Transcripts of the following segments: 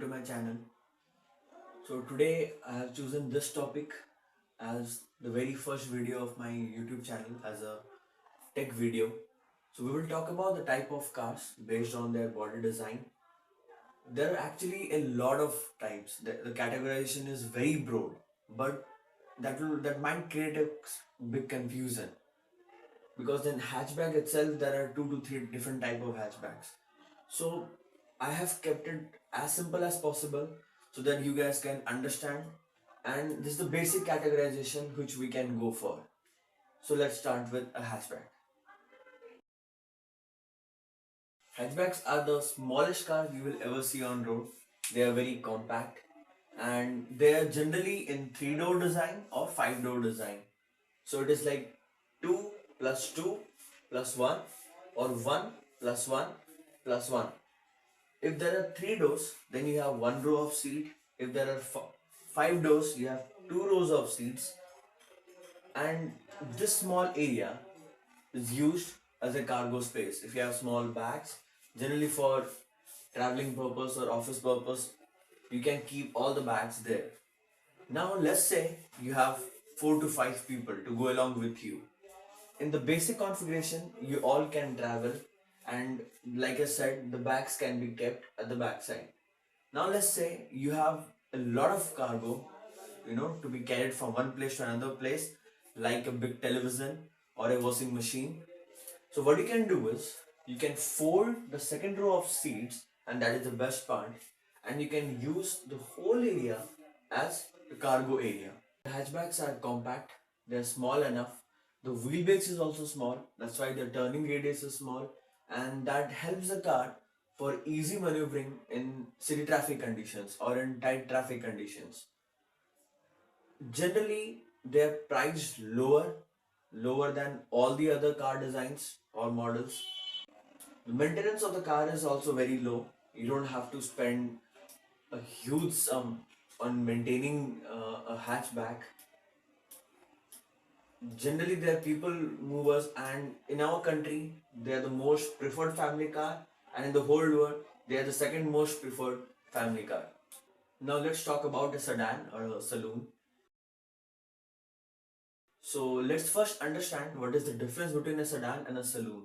to my channel. So today I have chosen this topic as the very first video of my YouTube channel as a tech video. So we will talk about the type of cars based on their body design. There are actually a lot of types. The categorization is very broad, but that might create a big confusion because in hatchback itself there are 2 to 3 different type of hatchbacks. So I have kept it as simple as possible so that you guys can understand, and this is the basic categorization which we can go for. So let's start with a hatchback. Hatchbacks are the smallest cars you will ever see on road. They are very compact and they are generally in 3-door design or 5-door design. So it is like 2 plus 2 plus 1 or 1 plus 1 plus 1. If there are 3 doors, then you have 1 row of seat. If there are 5 doors, you have 2 rows of seats. And this small area is used as a cargo space. If you have small bags, generally for traveling purpose or office purpose, you can keep all the bags there. Now let's say you have 4 to 5 people to go along with you. In the basic configuration, you all can travel, and like I said, the bags can be kept at the back side. Now let's say you have a lot of cargo, to be carried from one place to another place, like a big television or a washing machine. So what you can do is you can fold the second row of seats, and that is the best part, and you can use the whole area as the cargo area. The hatchbacks are compact, they're small enough. The wheelbase is also small, that's why the turning radius is small, and that helps the car for easy maneuvering in city traffic conditions or in tight traffic conditions. Generally, they're priced lower than all the other car designs or models. The maintenance of the car is also very low. You don't have to spend a huge sum on maintaining a hatchback. Generally, they are people movers, and in our country, they are the most preferred family car, and in the whole world, they are the second most preferred family car. Now, let's talk about a sedan or a saloon. So, let's first understand what is the difference between a sedan and a saloon.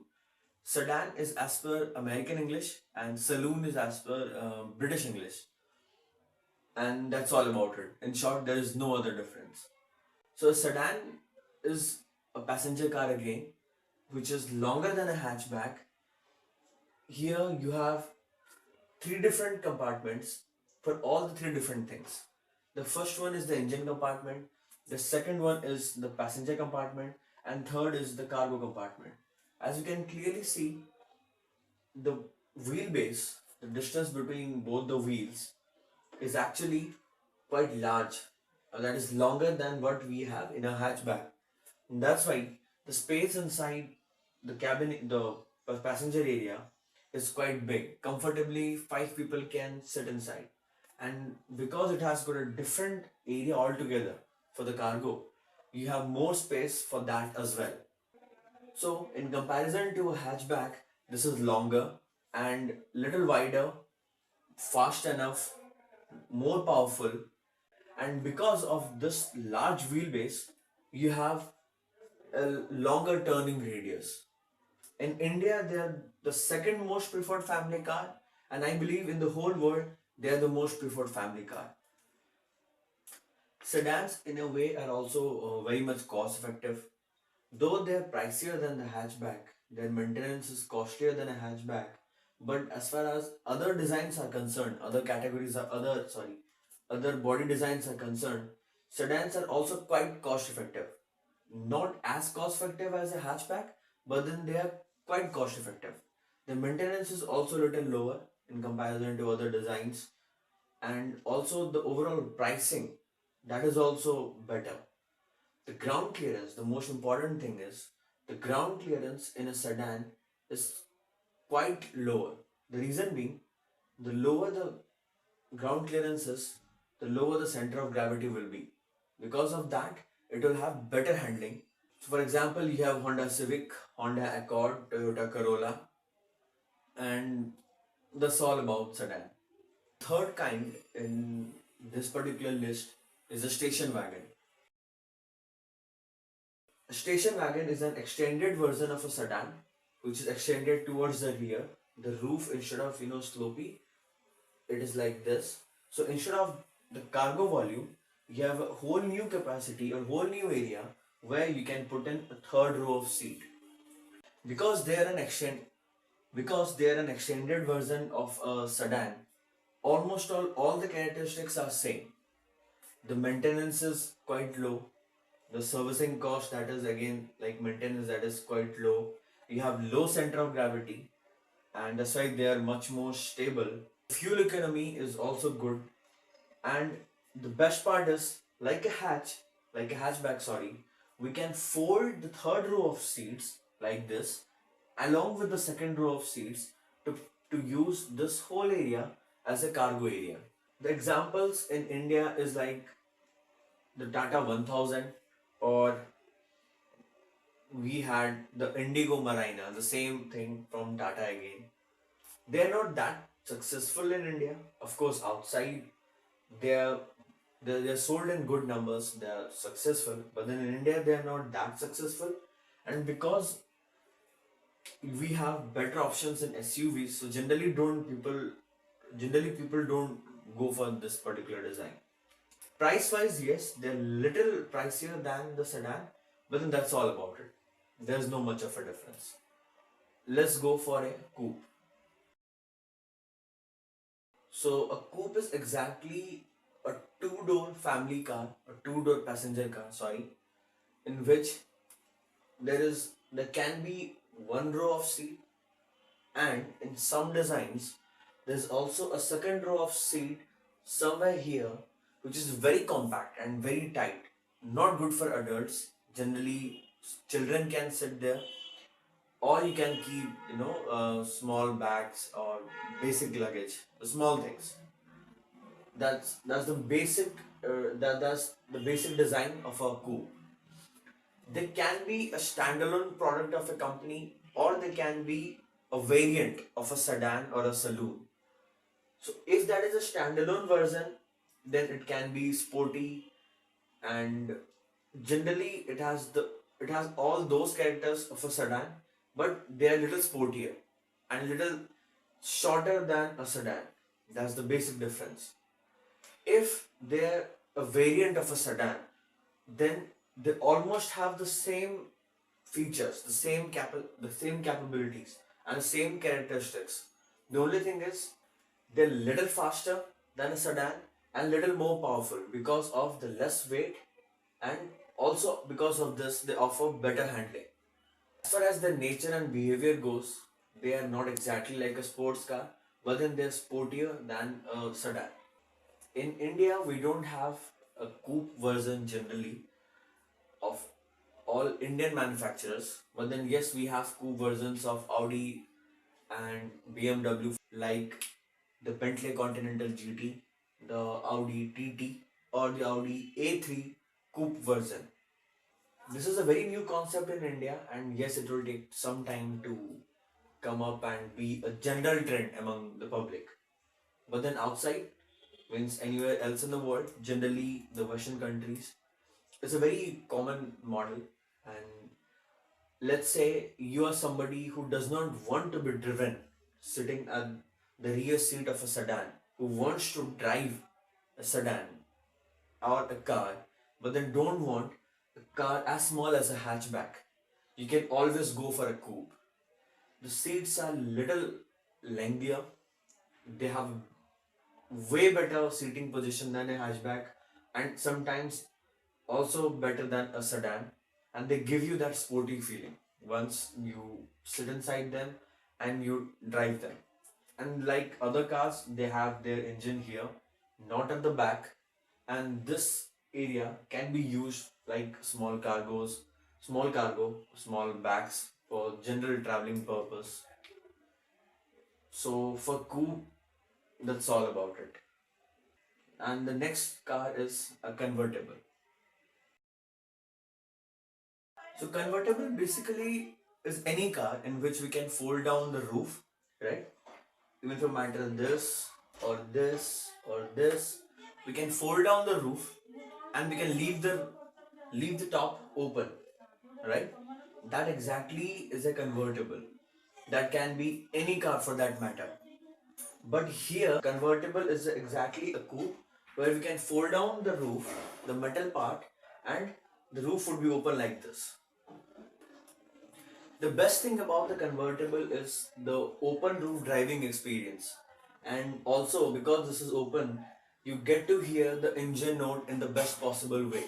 Sedan is as per American English, and saloon is as per British English, and that's all about it. In short, there is no other difference. So, a sedan is a passenger car again, which is longer than a hatchback. Here you have 3 different compartments for all the 3 different things. The first one is the engine compartment, the second one is the passenger compartment, and third is the cargo compartment. As you can clearly see, the wheelbase, the distance between both the wheels, is actually quite large. That is longer than what we have in a hatchback. And that's why the space inside the cabin, the passenger area, is quite big. Comfortably, 5 people can sit inside. And because it has got a different area altogether for the cargo, you have more space for that as well. So, in comparison to a hatchback, this is longer and little wider, fast enough, more powerful, and because of this large wheelbase, you have a longer turning radius. In India, they are the second most preferred family car, and I believe in the whole world, they are the most preferred family car. Sedans, in a way, are also very much cost effective. Though they are pricier than the hatchback, their maintenance is costlier than a hatchback. But as far as other designs are concerned, other body designs are concerned, sedans are also quite cost effective. Not as cost effective as a hatchback, but then they are quite cost effective. The maintenance is also a little lower in comparison to other designs, and also the overall pricing, that is also better. The ground clearance, the most important thing is the ground clearance in a sedan is quite lower. The reason being, the lower the ground clearance is, the lower the center of gravity will be. Because of that, it will have better handling. So for example, you have Honda Civic, Honda Accord, Toyota Corolla, and that's all about sedan. third kind in this particular list is a station wagon. A station wagon is an extended version of a sedan, which is extended towards the rear. The roof, instead of slopy, it is like this. So instead of the cargo volume, you have a whole new capacity, a whole new area where you can put in a third row of seat. Because they are an extended version of a sedan, almost all the characteristics are same. The maintenance is quite low. The servicing cost, that is again like maintenance, that is quite low. You have low center of gravity, and that's why they are much more stable. Fuel economy is also good, and the best part is like a hatchback, sorry, we can fold the third row of seats like this along with the second row of seats to use this whole area as a cargo area. The examples in India is like the Tata 1000, or we had the Indigo Marina, the same thing from Tata again. They are not that successful in India. Of course, outside they are they're sold in good numbers, they are successful, but then in India they are not that successful. And because we have better options in SUVs, so generally people don't go for this particular design. Price wise, yes, they're little pricier than the sedan, but then that's all about it. There's no much of a difference. Let's go for a coupe. So a coupe is exactly a two-door family car, a two-door passenger car, sorry, in which there can be one row of seat, and in some designs there's also a second row of seat somewhere here, which is very compact and very tight. Not good for adults. Generally, children can sit there, or you can keep small bags or basic luggage, the small things. That's the basic that's the basic design of a coupe. They can be a standalone product of a company, or they can be a variant of a sedan or a saloon. So if that is a standalone version, then it can be sporty, and generally it has all those characters of a sedan, but they are little sportier and little shorter than a sedan. That's the basic difference. If they're a variant of a sedan, then they almost have the same features, the same capabilities, and the same characteristics. The only thing is they're little faster than a sedan and little more powerful because of the less weight, and also because of this they offer better handling. As far as their nature and behavior goes, they are not exactly like a sports car, but then they're sportier than a sedan. In India, we don't have a coupe version generally of all Indian manufacturers, but then yes, we have coupe versions of Audi and BMW, like the Bentley Continental GT, the Audi TT, or the Audi A3 coupe version. This is a very new concept in India, and yes, it will take some time to come up and be a general trend among the public. But then outside, means anywhere else in the world, generally the Western countries, it's a very common model. And let's say you are somebody who does not want to be driven sitting at the rear seat of a sedan, who wants to drive a sedan or a car, but then don't want a car as small as a hatchback. You can always go for a coupe. The seats are little lengthier. They have way better seating position than a hatchback, and sometimes also better than a sedan, and they give you that sporty feeling once you sit inside them and you drive them. And like other cars, they have their engine here, not at the back, and this area can be used like small cargo, small bags for general traveling purpose. So for coupe, that's all about it. And the next car is a convertible. So convertible basically is any car in which we can fold down the roof, right? Even for matter this, or this. We can fold down the roof and we can leave the top open, right? That exactly is a convertible. That can be any car for that matter. But here, convertible is exactly a coupe where we can fold down the roof, the metal part, and the roof would be open like this. The best thing about the convertible is the open roof driving experience. And also, because this is open, you get to hear the engine note in the best possible way.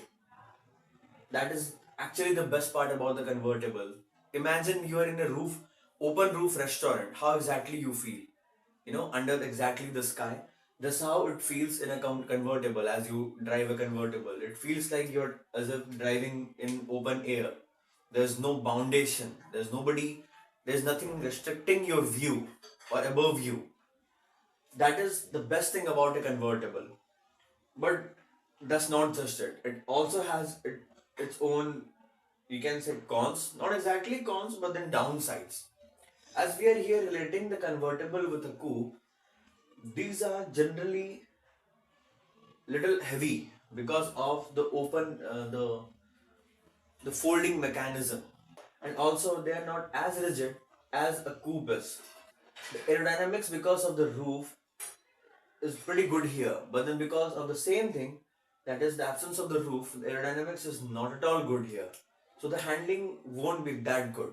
That is actually the best part about the convertible. Imagine you are in a open roof restaurant. How exactly you feel? Under exactly the sky. That's how it feels in a convertible as you drive a convertible. It feels like you're as if driving in open air. There's no foundation. There's nothing restricting your view or above you. That is the best thing about a convertible. But that's not just it. It also has its own, you can say, cons. Not exactly cons, but then downsides. As we are here relating the convertible with a coupe, these are generally little heavy because of the the folding mechanism, and also they are not as rigid as a coupe is. The aerodynamics because of the roof is pretty good here, but then because of the same thing, that is the absence of the roof, the aerodynamics is not at all good here. So the handling won't be that good.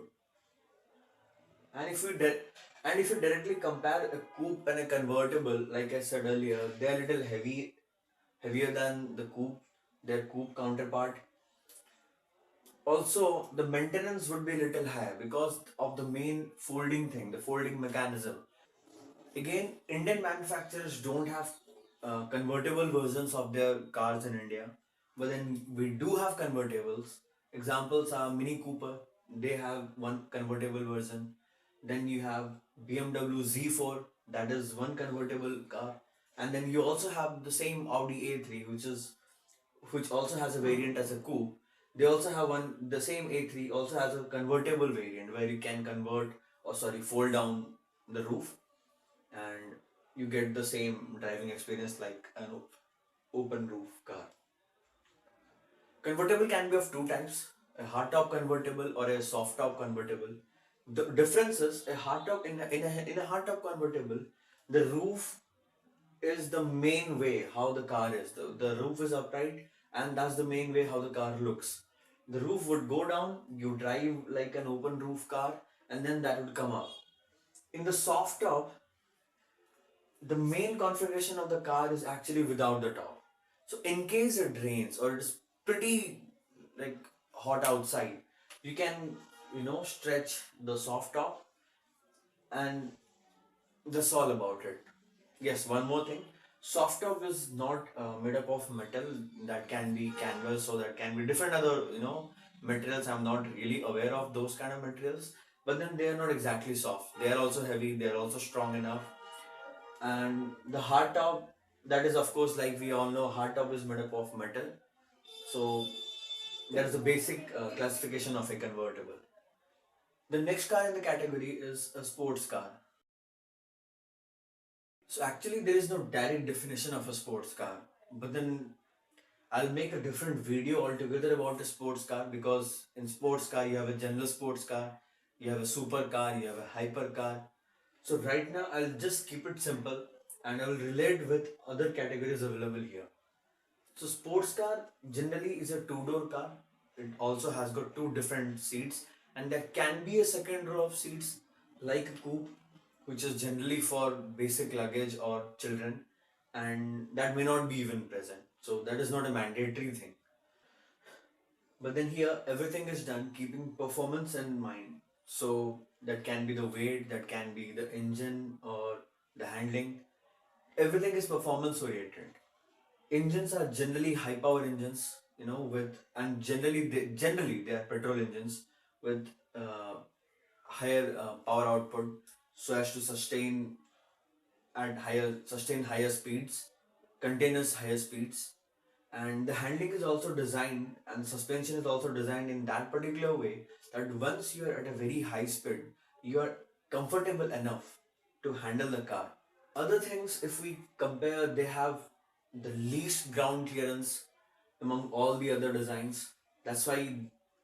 And if you directly compare a coupe and a convertible, like I said earlier, they are a little heavier than the coupe, their coupe counterpart. Also, the maintenance would be a little higher because of the main folding thing, the folding mechanism. Again, Indian manufacturers don't have convertible versions of their cars in India, but then we do have convertibles. Examples are Mini Cooper, they have one convertible version. Then you have BMW Z4, that is one convertible car. And then you also have the same Audi A3, which also has a variant as a coupe. They also have the same A3 also has a convertible variant where you can fold down the roof and you get the same driving experience like an open roof car. Convertible can be of two types, a hardtop convertible or a soft top convertible. The difference is a hardtop in a hardtop convertible, the roof is the main way how the car is. The roof is upright and that's the main way how the car looks. The roof would go down, you drive like an open roof car, and then that would come up. In the soft top, the main configuration of the car is actually without the top. So in case it rains or it's pretty like hot outside, you can stretch the soft top, and that's all about it. Yes, one more thing. Soft top is not made up of metal. That can be canvas, or that can be different other materials. I'm not really aware of those kind of materials, but then they are not exactly soft. They are also heavy. They are also strong enough. And the hard top, that is of course, like we all know, hard top is made up of metal. So that is the basic classification of a convertible. The next car in the category is a sports car. So actually, there is no direct definition of a sports car, but then I'll make a different video altogether about a sports car, because in sports car you have a general sports car, you have a super car, you have a hyper car. So right now I'll just keep it simple and I will relate with other categories available here. So sports car generally is a two-door car. It also has got two different seats, and there can be a second row of seats like a coupe, which is generally for basic luggage or children, and that may not be even present. So that is not a mandatory thing. But then here everything is done keeping performance in mind. So that can be the weight, that can be the engine or the handling. Everything is performance oriented. Engines are generally high power engines, with and generally they are petrol engines with higher power output, so as to sustain higher speeds, contain higher speeds. And the handling is also designed, and the suspension is also designed in that particular way that once you are at a very high speed, you are comfortable enough to handle the car. Other things, if we compare, they have the least ground clearance among all the other designs. That's why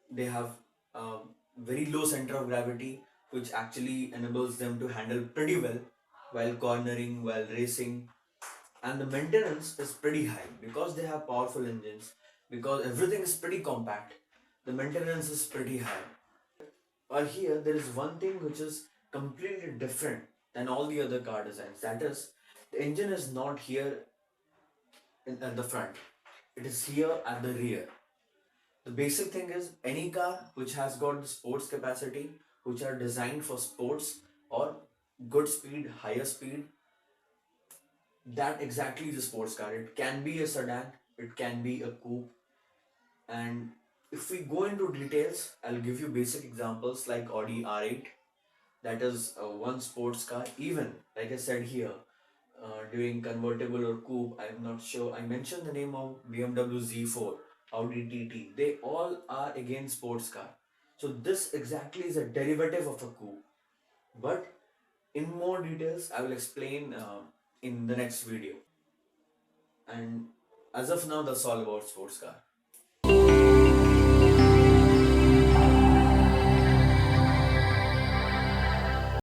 they have a very low center of gravity, which actually enables them to handle pretty well while cornering, while racing. And the maintenance is pretty high because they have powerful engines, because everything is pretty compact. The maintenance is pretty high. But here, there is one thing which is completely different than all the other car designs. That is, the engine is not here at the front, it is here at the rear. The basic thing is any car which has got the sports capacity, which are designed for sports or good speed, higher speed, that exactly is a sports car. It can be a sedan, it can be a coupe, and if we go into details, I'll give you basic examples like Audi R8, that is one sports car. Even like I said here, during convertible or coupe, I'm not sure. I mentioned the name of BMW Z4, Audi TT. They all are again sports car. So this exactly is a derivative of a coupe. But in more details, I will explain in the next video. And as of now, that's all about sports car.